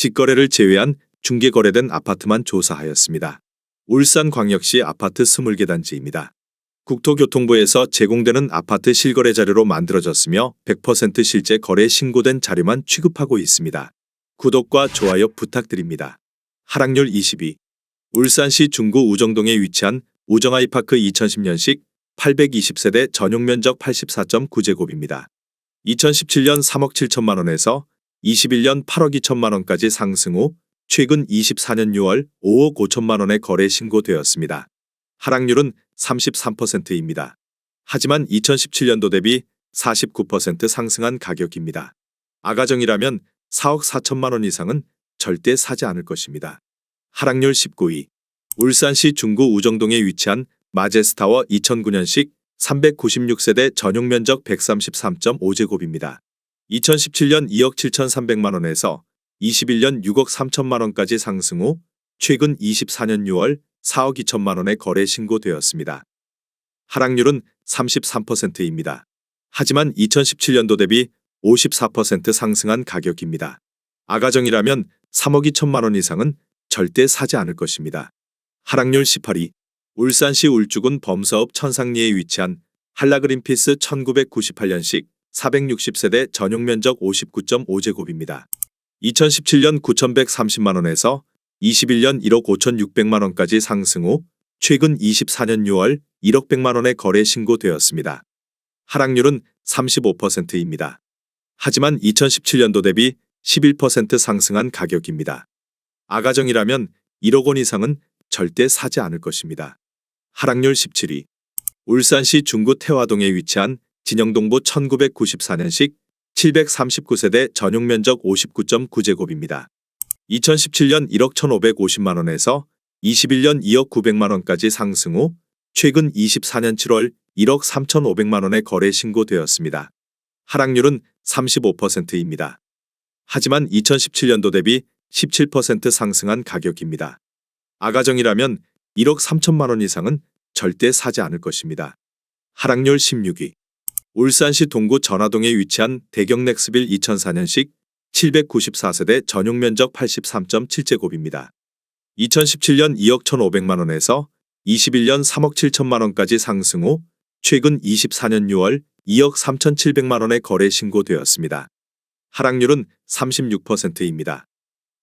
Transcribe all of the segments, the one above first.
직거래를 제외한 중개거래된 아파트만 조사하였습니다. 울산광역시 아파트 20개 단지입니다. 국토교통부에서 제공되는 아파트 실거래 자료로 만들어졌으며 100% 실제 거래 신고된 자료만 취급하고 있습니다. 구독과 좋아요 부탁드립니다. 하락률 22. 울산시 중구 우정동에 위치한 우정아이파크 2010년식 820세대 전용면적 84.9제곱입니다. 2017년 3억 7천만 원에서 21년 8억 2천만 원까지 상승 후 최근 24년 6월 5억 5천만 원에 거래 신고되었습니다. 하락률은 33%입니다. 하지만 2017년도 대비 49% 상승한 가격입니다. 아가정이라면 4억 4천만 원 이상은 절대 사지 않을 것입니다. 하락률 19위. 울산시 중구 우정동에 위치한 마제스타워 2009년식 396세대 전용면적 133.5제곱입니다. 2017년 2억 7,300만 원에서 21년 6억 3천만 원까지 상승 후 최근 24년 6월 4억 2천만 원에 거래 신고되었습니다. 하락률은 33%입니다. 하지만 2017년도 대비 54% 상승한 가격입니다. 아가정이라면 3억 2천만 원 이상은 절대 사지 않을 것입니다. 하락률 18위. 울산시 울주군 범서읍 천상리에 위치한 한라그린피스 1998년식 460세대 전용면적 59.5제곱입니다. 2017년 9,130만 원에서 21년 1억 5,600만 원까지 상승 후 최근 24년 6월 1억 100만 원에 거래 신고되었습니다. 하락률은 35%입니다. 하지만 2017년도 대비 11% 상승한 가격입니다. 아가정이라면 1억 원 이상은 절대 사지 않을 것입니다. 하락률 17위. 울산시 중구 태화동에 위치한 진영동부 1994년식 739세대 전용면적 59.9제곱입니다. 2017년 1억 1,550만 원에서 21년 2억 900만 원까지 상승 후 최근 24년 7월 1억 3,500만 원에 거래 신고되었습니다. 하락률은 35%입니다. 하지만 2017년도 대비 17% 상승한 가격입니다. 아가정이라면 1억 3천만 원 이상은 절대 사지 않을 것입니다. 하락률 16위. 울산시 동구 전화동에 위치한 대경넥스빌 2004년식 794세대 전용면적 83.7제곱입니다. 2017년 2억 1,500만 원에서 21년 3억 7천만 원까지 상승 후 최근 24년 6월 2억 3,700만 원에 거래 신고되었습니다. 하락률은 36%입니다.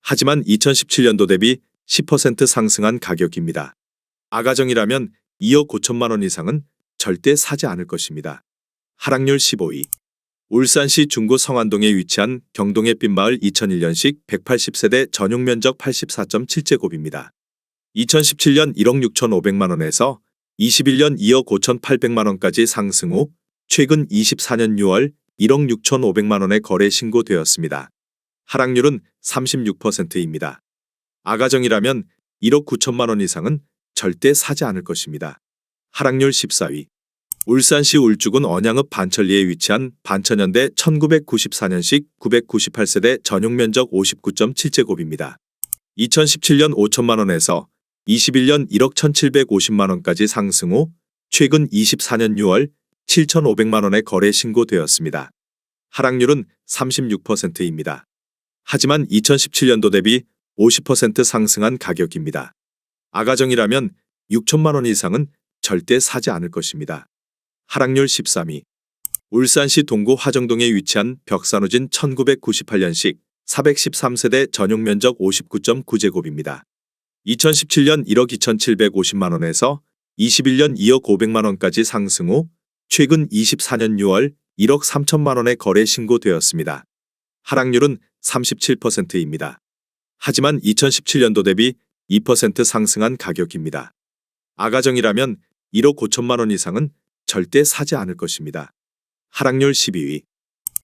하지만 2017년도 대비 10% 상승한 가격입니다. 아가정이라면 2억 5천만 원 이상은 절대 사지 않을 것입니다. 하락률 15위. 울산시 중구 성안동에 위치한 경동의 빈마을 2001년식 180세대 전용면적 84.7제곱입니다. 2017년 1억 6,500만 원에서 21년 2억 5,800만 원까지 상승 후 최근 24년 6월 1억 6,500만 원에 거래 신고되었습니다. 하락률은 36%입니다. 아가정이라면 1억 9천만 원 이상은 절대 사지 않을 것입니다. 하락률 14위. 울산시 울주군 언양읍 반천리에 위치한 반천현대 1994년식 998세대 전용면적 59.7제곱입니다. 2017년 5천만 원에서 21년 1억 1,750만 원까지 상승 후 최근 24년 6월 7,500만 원에 거래 신고되었습니다. 하락률은 36%입니다. 하지만 2017년도 대비 50% 상승한 가격입니다. 아가정이라면 6천만 원 이상은 절대 사지 않을 것입니다. 하락률 13위. 울산시 동구 화정동에 위치한 벽산우진 1998년식 413세대 전용면적 59.9제곱입니다. 2017년 1억 2,750만 원에서 21년 2억 500만 원까지 상승 후 최근 24년 6월 1억 3천만 원에 거래 신고되었습니다. 하락률은 37%입니다. 하지만 2017년도 대비 2% 상승한 가격입니다. 아가정이라면 1억 5천만 원 이상은 절대 사지 않을 것입니다. 하락률 12위.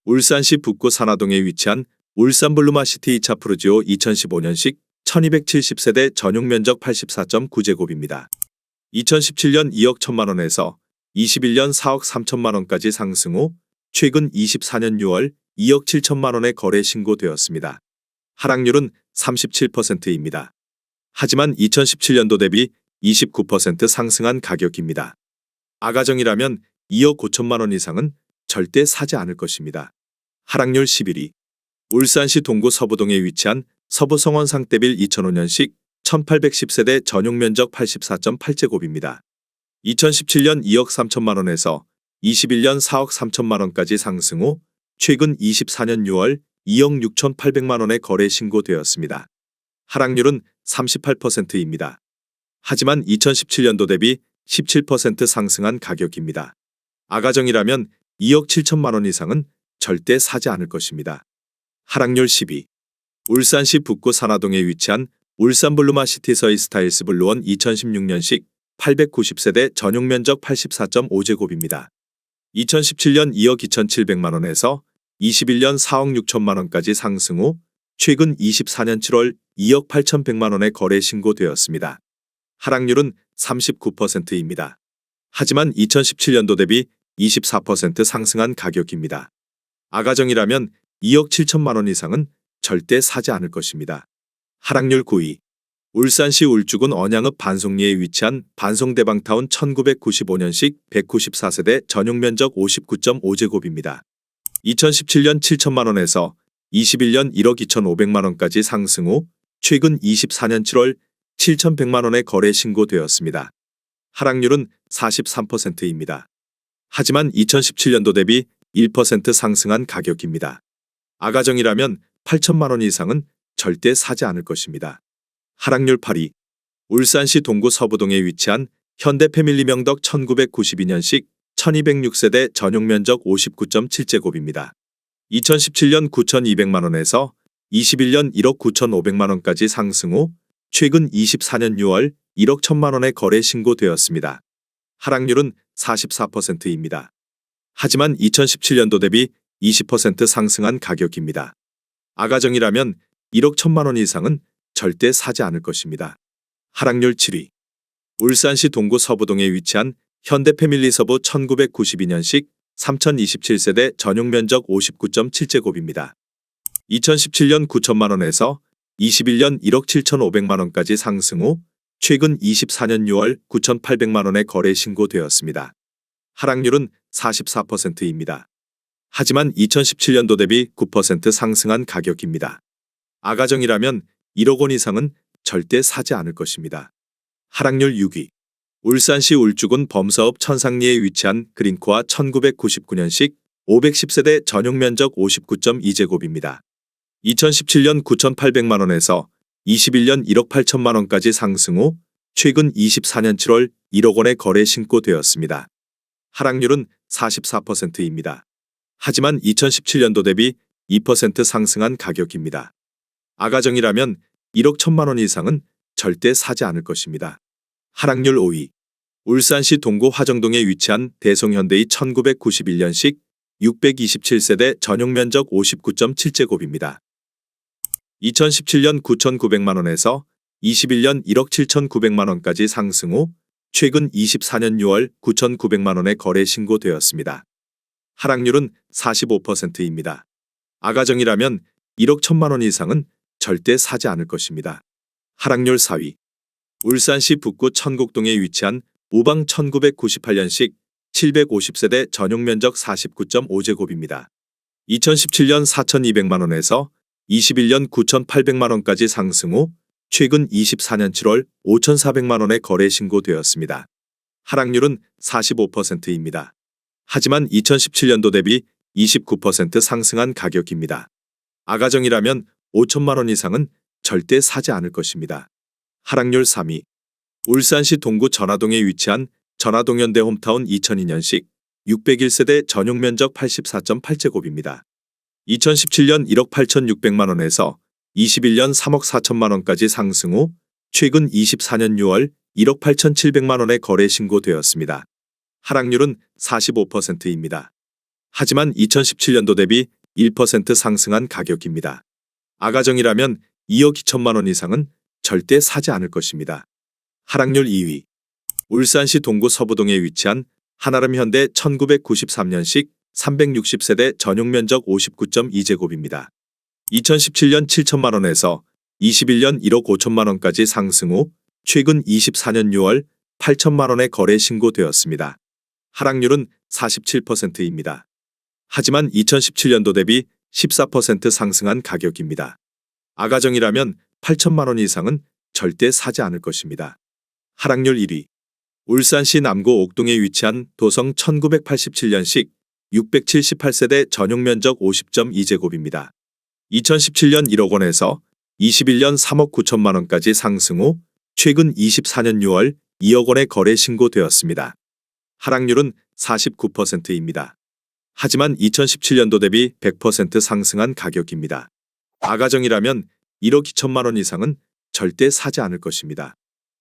울산시 북구 산화동에 위치한 울산블루마시티 2차 프루지오 2015년식 1270세대 전용면적 84.9제곱입니다. 2017년 2억 1천만 원에서 21년 4억 3천만 원까지 상승 후 최근 24년 6월 2억 7천만 원에 거래 신고되었습니다. 하락률은 37%입니다. 하지만 2017년도 대비 29% 상승한 가격입니다. 아가정이라면 2억 5천만 원 이상은 절대 사지 않을 것입니다. 하락률 11위. 울산시 동구 서부동에 위치한 서부 성원 상대빌 2005년식 1810세대 전용 면적 84.8제곱입니다. 2017년 2억 3천만 원에서 21년 4억 3천만 원까지 상승 후 최근 24년 6월 2억 6,800만 원에 거래 신고되었습니다. 하락률은 38%입니다. 하지만 2017년도 대비 17% 상승한 가격입니다. 아가정이라면 2억 7천만 원 이상은 절대 사지 않을 것입니다. 하락률 12. 울산시 북구 산화동에 위치한 울산블루마시티 서이스타일스 블루원 2016년식 890세대 전용 면적 84.5제곱입니다. 2017년 2억 2,700만 원에서 21년 4억 6천만 원까지 상승 후 최근 24년 7월 2억 8,100만 원에 거래 신고되었습니다. 하락률은 39%입니다. 하지만 2017년도 대비 24% 상승한 가격입니다. 아가정이라면 2억 7천만 원 이상은 절대 사지 않을 것입니다. 하락률 9위. 울산시 울주군 언양읍 반송리에 위치한 반송대방타운 1995년식 194세대 전용 면적 59.5제곱입니다. 2017년 7천만 원에서 21년 1억 2,500만 원까지 상승 후 최근 24년 7월 7,100만 원에 거래 신고되었습니다. 하락률은 43%입니다. 하지만 2017년도 대비 1% 상승한 가격입니다. 아가정이라면 8천만 원 이상은 절대 사지 않을 것입니다. 하락률 8위. 울산시 동구 서부동에 위치한 현대 패밀리 명덕 1992년식 1206세대 전용 면적 59.7제곱입니다. 2017년 9,200만 원에서 21년 1억 9,500만 원까지 상승 후 최근 24년 6월 1억 1천만 원에 거래 신고되었습니다. 하락률은 44%입니다. 하지만 2017년도 대비 20% 상승한 가격입니다. 아가정이라면 1억 1천만 원 이상은 절대 사지 않을 것입니다. 하락률 7위. 울산시 동구 서부동에 위치한 현대 패밀리 서부 1992년식 3027세대 전용 면적 59.7제곱입니다. 2017년 9천만 원에서 21년 1억 7,500만 원까지 상승 후 최근 24년 6월 9,800만 원에 거래 신고되었습니다. 하락률은 44%입니다. 하지만 2017년도 대비 9% 상승한 가격입니다. 아가정이라면 1억 원 이상은 절대 사지 않을 것입니다. 하락률 6위. 울산시 울주군 범서읍 천상리에 위치한 그린코아 1999년식 510세대 전용 면적 59.2제곱입니다. 2017년 9,800만 원에서 21년 1억 8천만 원까지 상승 후 최근 24년 7월 1억 원에 거래 신고되었습니다. 하락률은 44%입니다. 하지만 2017년도 대비 2% 상승한 가격입니다. 아가정이라면 1억 1천만 원 이상은 절대 사지 않을 것입니다. 하락률 5위. 울산시 동구 화정동에 위치한 대송현대이 1991년식 627세대 전용 면적 59.7제곱입니다. 2017년 9,900만 원에서 21년 1억 7,900만 원까지 상승 후 최근 24년 6월 9,900만 원에 거래 신고되었습니다. 하락률은 45%입니다. 아가정이라면 1억 1천만 원 이상은 절대 사지 않을 것입니다. 하락률 4위. 울산시 북구 천곡동에 위치한 우방 1998년식 750세대 전용 면적 49.5제곱입니다. 2017년 4,200만 원에서 21년 9,800만 원까지 상승 후 최근 24년 7월 5,400만 원에 거래 신고되었습니다. 하락률은 45%입니다. 하지만 2017년도 대비 29% 상승한 가격입니다. 아가정이라면 5천만 원 이상은 절대 사지 않을 것입니다. 하락률 3위. 울산시 동구 전화동에 위치한 전화동현대 홈타운 2002년식 601세대 전용 면적 84.8제곱입니다. 2017년 1억 8,600만 원에서 21년 3억 4천만 원까지 상승 후 최근 24년 6월 1억 8,700만 원에 거래 신고되었습니다. 하락률은 45%입니다. 하지만 2017년도 대비 1% 상승한 가격입니다. 아가정이라면 2억 2천만 원 이상은 절대 사지 않을 것입니다. 하락률 2위. 울산시 동구 서부동에 위치한 한아름 현대 1993년식 360세대 전용 면적 59.2제곱입니다. 2017년 7천만 원에서 21년 1억 5천만 원까지 상승 후 최근 24년 6월 8천만 원에 거래 신고되었습니다. 하락률은 47%입니다. 하지만 2017년도 대비 14% 상승한 가격입니다. 아가정이라면 8천만 원 이상은 절대 사지 않을 것입니다. 하락률 1위. 울산시 남구 옥동에 위치한 도성 1987년식 678세대 전용 면적 50.2제곱입니다. 2017년 1억 원에서 21년 3억 9천만 원까지 상승 후 최근 24년 6월 2억 원에 거래 신고되었습니다. 하락률은 49%입니다. 하지만 2017년도 대비 100% 상승한 가격입니다. 아가정이라면 1억 2천만 원 이상은 절대 사지 않을 것입니다.